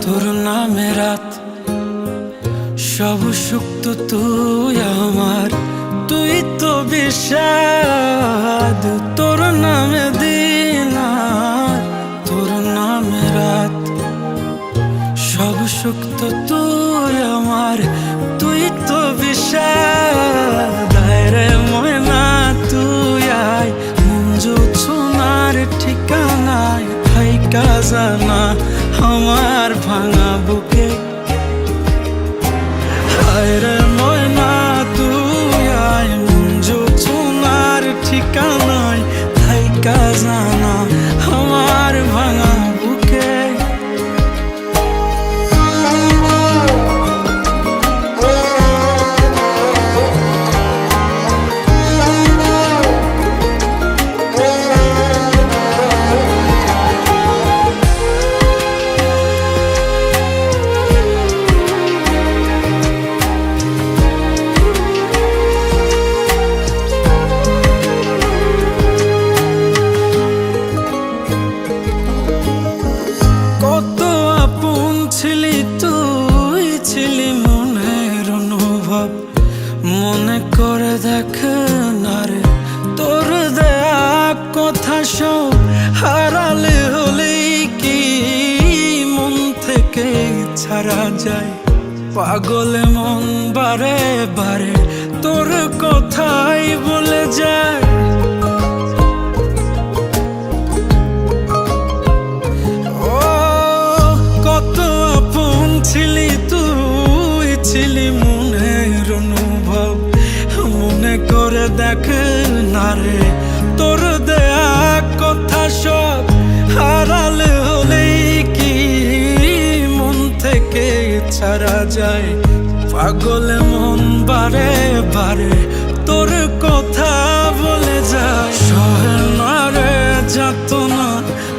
তোর নামে রাত, সব সুখ তো তুই আমার, তুই তো বিষাদ। তোর নামে দিন আর তোর নামে রাত, সব সুখ তো তুই আমার, তুই তো বিষাদ। রে ময়না তুই আয়, মঞ্জু সোনার ঠিকানায় থাইকা জানা আমার ভাঙা বুকে। রে ময়না তুই আয়, মঞ্জু সোনার ঠিকানায় থাইকা জানা আমার ভাঙা বুকে। মনে করে দেখ না রে, তোর দেয়া কথা সব হারালে হলেই কি মন থেকে ছাড়া যায়? পাগলে মন বারে বারে তোর কথাই বলে যায়। ও কত আপন ছিলি তুই, ছিলি মনের অনুভব। মনে করে দেখ না রে, তোর দেয়া কথা সব হারালে হলেই কি মন থেকে ছাড়া যায়? পাগলে মন বারে বারে তোর কথা বলে যায়। সহে না রে যাতনা,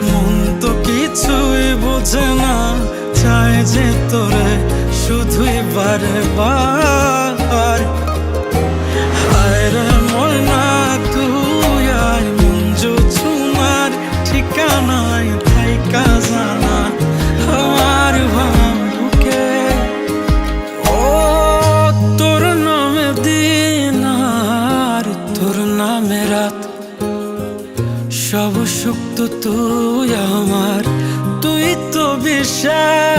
মন তো কিছুই বোঝে না, চায় যে তোরে শুধুই বারে বার। রে ময়না তুই আয়, মঞ্জু সোনার ঠিকানায় থাইকা জানা আমার বুকে। ও তোর নামে দিন আর তোর নামে রাত, সব সুখ তো তুই আমার, তুই তো বিষাদ।